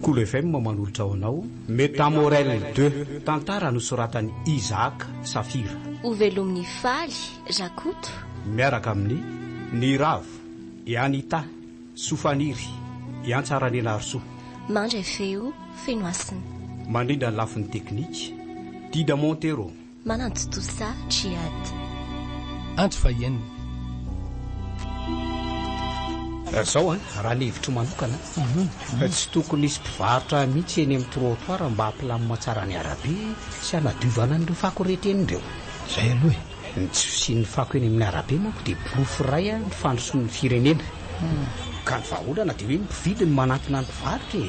Cool FM manolotra ao anao Métamorel 2 tantara nosoratany Isaac Safira. Ho velomin'ny faly Rakoto miaraka amin'ny Niravo i Anita Sofaniry i Antsarany Narso mandray feo Fenoasina mandrindra ny lafin'ny teknika Dida Montero manantotosa Triady Anto Fahien. Zao raha ny hevitro manokana tsy tokony isy mpivarotra mihitsy eny amin'ny trottoir mba hampilamina tsara ny arabe sy hanadiovana n'ireo fako rehetra enindreo. Zay aloha ny tsy fisian'ny fako eny amin'ny arabe manko dia borofiray ny fandrosoan'ny firenena ka ny vahaolana dia hoe mpividy ny manantona ny mpivarotra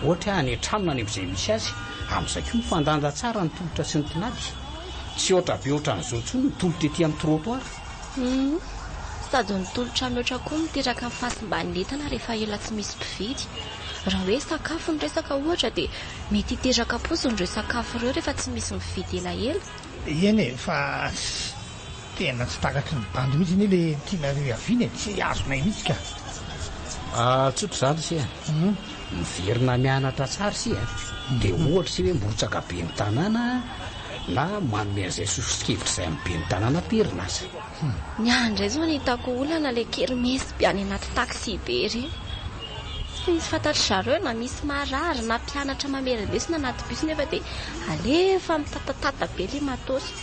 ohatra any an-tranona any amin'izay misy azy amin'izay koa mifandanja tsara ny tolotra sy ny tinady tsy ohatra be ohatra n'izao intsony ny tolotra ety amin'ny trottoir. Sady ny tolotra mihoatra koa miteraka ny fahasimban'entana rehefa ela tsy misy mpividy. Raha hoe sakafo ny resaka ohatra dia mety hiteraka poziny ireo sakafo ireo rehefa tsy misy mividy elaela. Eny fa tena tsy takaky ny bandy mihitsy ny le tianareo aviany tsy azonay mihitsy ka. Tsotro zany si miverina mianatra tsara si dia ohatra si hoe mbotsaka be ny tanàna na manome an'izay sosokevitra izay amin'ny be ny tanàna perina azy. Ny andray zao ny hitako olana le kermesy be any anaty taxi be reny. Tsy misy fantatry zareo na misy marary na mpianatra mamerabesina anaty bus nefa dia alefa mitatatata be le matosy.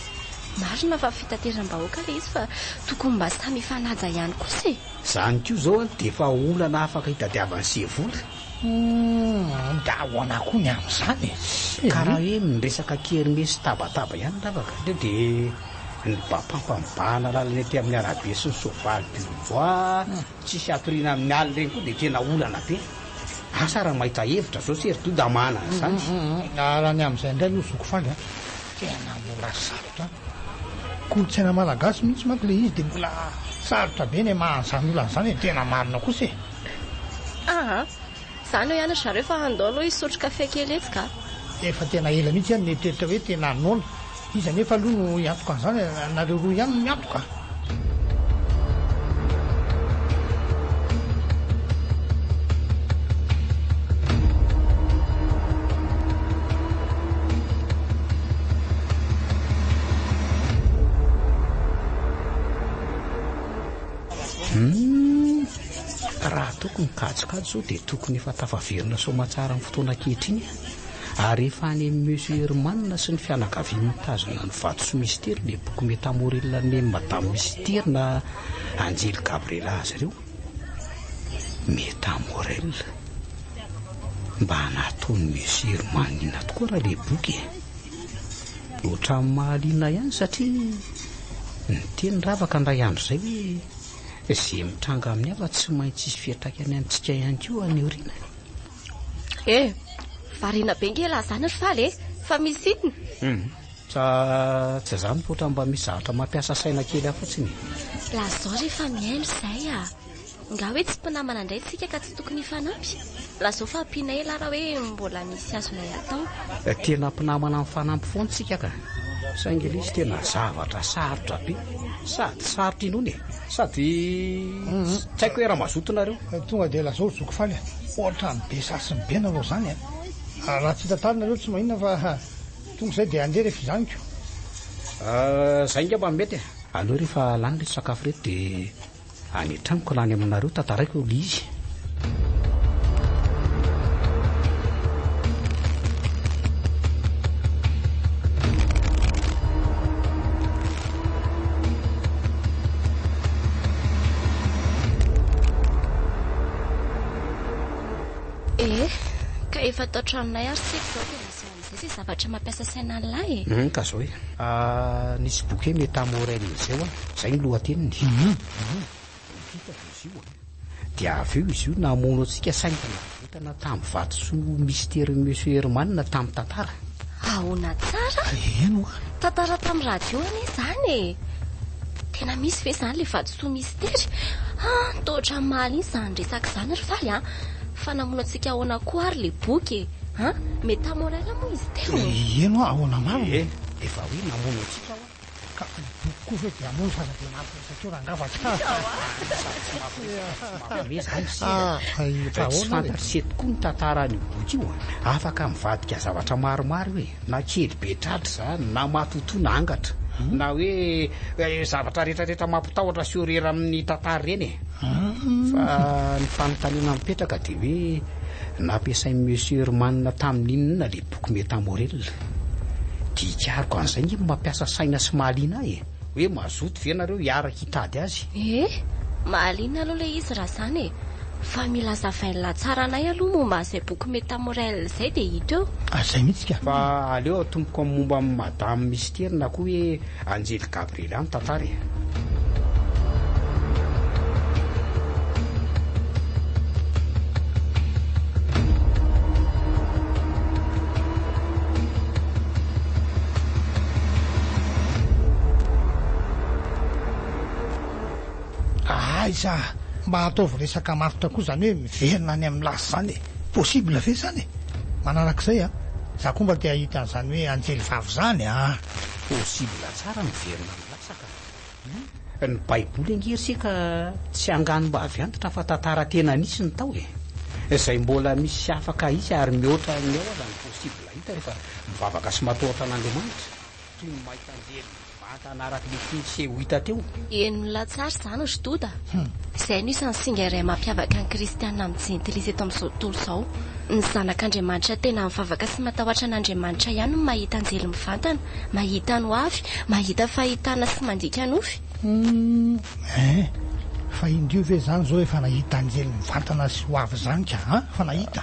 Marina fa fitateram-bahoaka le izy fa tokony mba samy ifanaja ihany kosa. Zany koa zao dia efa olana afaka hitadiavany sevola. Da ahoana koa ny amin'izany karaha hoe miresaka kermesy tabataba ihany lavaka dia ny bampampambana lalana ety amin'ny arabe sy ny sovaly duvois tsisy ampirina amin'ny alina reny koa dia tena olana be. Asa raha mahita hevitra zao serto da mana zany. Raha ny amin'izay indray aloha zoko faly tena mbola sarotra kolotsaina malagasy mihitsy manko le izy dia mbola sarotra be ny mahan'izany olana izany tena marina kosa zany hoe ianatra zareo fa andao aloha hisotro kafe kely etsy ka efa tena ela mihitsy ihany neteritra hoe tena noana izy anefa aloha no hiantoka an'izany nareo roa ihany no miantoka. Raha tokony katsokatso zao dia tokony efa tafaverina somatsara amin'ny fotoana ankehitriny ary efa any amin'ny Monsieur Hermann sy ny fianakaviany mitazona ny vato sy mystère dia boky Métamorel ny Madame Mystère na Angely Gabriela azy ireo. Métamorel mba nataony Monsieur Hermann ina tokoa raha le boky ohatran'ny mahaliana ihany satria ny teny ravaka ndray andro zay hoe izay mitranga amin'ny hafa tsy maintsy isy fiatraikany antsika ihany koa any orina. Variana be ngela zany ry faly fa misy itiny. Tsy zany ohatra mba misy zavatra mampiasa saina kely fotsiny. Laha zao rehefa mihaino izay nga hoe tsy mpinamana indray tsika ka tsy tokony hifanampy. Laha zao fa ampianay ela raha hoe mbola misy azonay atao. Tena mpinamana amin'ny fanampy foana tsika ka saingy izy tena zavatra sarotra be sady sarotra inony sady tsy haiko hoe raha mazoto nareo tonga dia lazao zoko faly ohatra ny be sasiny be nareo zany raha tsy hitantarina nareo tsy mahinona fa tonga izay dia andeha rehefa izany ko zay ngamba mety aleo rehefa lany le sakafo reto dia any an-tranoko lany aminareo tantaraiko le izy. Ka efa tao tranonay ary sika zao dia misy amin'izay sy zavatra mampiasa saina lahy ka zao hoe nisy boky hoe Métamorel izay zay ny lohateniny dia avy eo izy io namono antsika saintana vitana tamin'ny vato sy mystère Monsieur Hermann tamin'ny tantara. Ahoana tsara tantara tamin'ny radio anie zany tena misy ve zany le vato sy mystère totra maly iny zany resaka zany ry faly fa namono antsika ahoana koa ary le boky Métamorel moa izy teo eno ahoana maro efa hoe namono antsika ka boky kofa dia mono sara-dia satria rangafa me zany tsy fantatry tokoa ny tantarany boky io afaka mivadika zavatra maromaro hoe na kely be tratry zany na matotoa na angatra na hoe zavatra rehetrarehetra mampitahotra sy orera amin'ny tantara reny fa ny fanontaniana mipetraka dia hoe nampiasain'ny monsieur Hermann tamin'inona le boky Métamorelle dia ikariko an'izay ny mampiasa saina sy mahaliana ahy hoe mazoto ve nareo hiaraka hitady azy mahaliana aloha le izy raha zany fa mila zavain'la tsara anay aloha momba izay boky Métamorelle izay dia hita eo zay mihitsy ka fa aleo atomboko amin'ny momba amin'ny madame Mystère na koa hoe Angely Gabriel any tantara aiza mba ataovy resaka maritra koa zany hoe miverina any amin'ny lasa zany possible ve zany manarak'izay za koa mba tia ahita an'izany hoe anjely vavy zany possible tsara miverina amin'ny lasaka ny baiboly angery sika tsy angano-mba avy antitra fa tantara tena nisy ny tao izay mbola misy afaka izy ary mihoatra ny ao azany possible hita rehefa mivavaka sy matohatra an'Andriamanitra toy ny mahita anjely anaraka le finsy ho hita teo eny milatsary zany ry doda izay no isan'ny singa iray mampiavaka ny kristianina amin'ny jentilisa eto amin'izao tontolo izao ny zanak'Andriamanitra tena mivavaka sy matahotra an'Andriamanitra ihany no mahita anjely mivantana mahita ny hoavy mahita fahitana sy mandika nofy fa indio ve zany zao efa nahita anjely mivantana sy hoavy zany ka fa nahita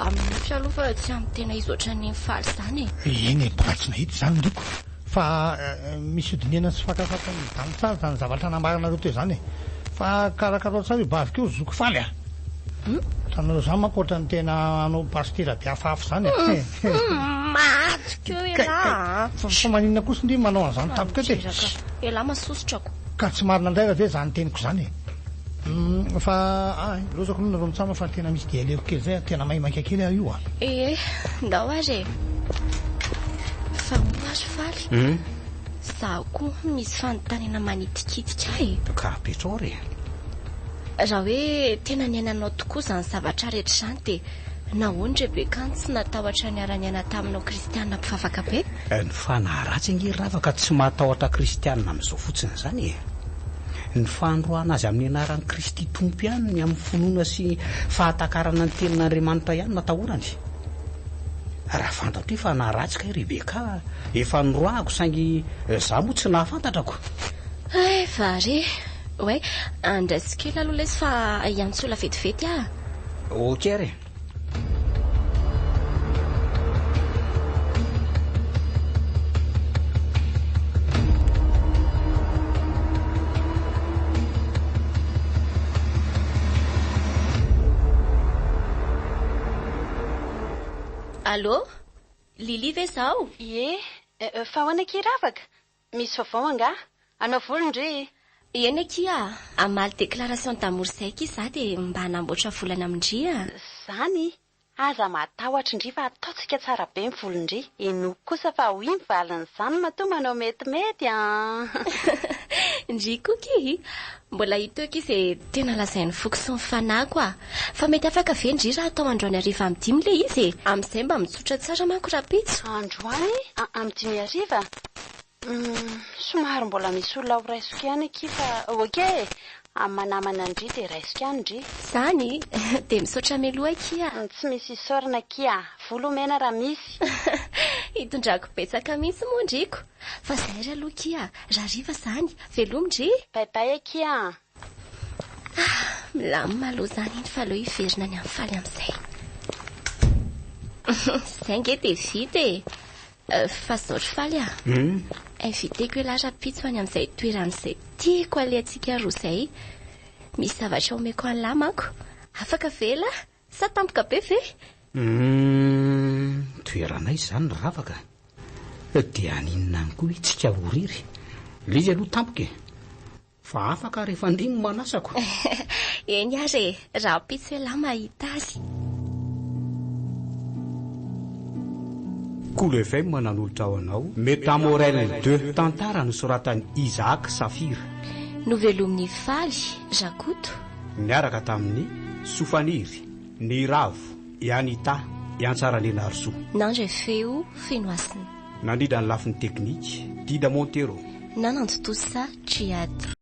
amin'ny nofy aloha fa tsy amin'ny tena izy ohatran'ny faly zany eny mbola tsy nahita zany ndriko fa misy odinena sy fakafakany dany tsara zany zavatra nambaranareo teo zany fa karakarao tsara bavy keo zoko faly tanareo zany mankoatra ny tena anao pastera be hafahafa zany matokeo ela fa maninona kosa ndry manao an'izany tapoka te ela masosotrako ka tsy marina indray raha ve zany teniko zany fa lozako aloha nareo mitsama fa tena misy dia aleko kely zay tena mahimaika kely aho io ndao ary fa moazy faly zaho koa misy fanontaniana manitikitika ka petrore raha hoe tena niainanao tokoa zany zavatra rehetra zany dia nahoany Rebekany tsy natahotra ny ara-niaina taminao kristianina mpifavaka be ny fanahy ratsy angery ravaka tsy matahotra kristianina amin'izao fotsiny zany ny fandroana azy amin'ny anaran'ny Kristy tompo ihany ny amin'ny finoana sy fahatakarana ny tenin'Andriamanitra ihany natahorany raha fantatro hoe fanahy ratsy ka Rebeka efa noroahako saingy za moa tsy nahafantatrako vary hoe andrasy kely aloha lesy fa iantsola vetivety ok re Allô Lily ve zao fa hoana kiravaka misy vaovao anga anao volondry eny akia amaly déclaration d'amour zay ky za dia mba hanamboatra volana amindria zany aza matahotra indry fa ataotsika tsara be ny volondry enoko kosa fa hoy mivaliny zany matoa manao metimety ndry koky mbola hita eo izay tena lazain'ny foko sy ny fanako fa mety afaka ve ndry raha atao androany ariva amin'ny 10 le izy amin'izay mba mitsotra tsara manko rapitso androany amin'ny 10 ariva somary mbola misy olona ho raisiko ihany aky fa ok manamana ndry dia raisiko ihany ndry zany dia misaotra meloha akia tsy misy isorana kia volo mena raha misy hitondrako betsaka misy moa ndriko fa zay ry aloha kia raha riva zany velomindry baibay akia milamina aloha zany iny fa aloha hiverina ny amin'ny faly amin'izay zay nge dia vita fa zaotry faly inviteko ela rapitso any amin'izay toeran'izay tiako alehantsika roa zay misy zavatra omeko an'lahy manko afaka vela sa tampoka be ve toeranay zany ravaka dia aninona any koa itsika horiry lizy aloha tampoka fa afaka rehefa andriny manasako eny ary rapitso elahy mahita azy Cool FM mananolotra ao anao Métamorel 2 tantara nosoratany Isaac Safira. Novelomin'ny Faly Jakoto. Niaraka tamin'ny Sofaniry, ny Ravo, i Anita, i Antsaralena Arsoa. Nandre feo Fenoasina. Nandrindra ny lafiny teknika Dida Montero. Nanantotosa Triady.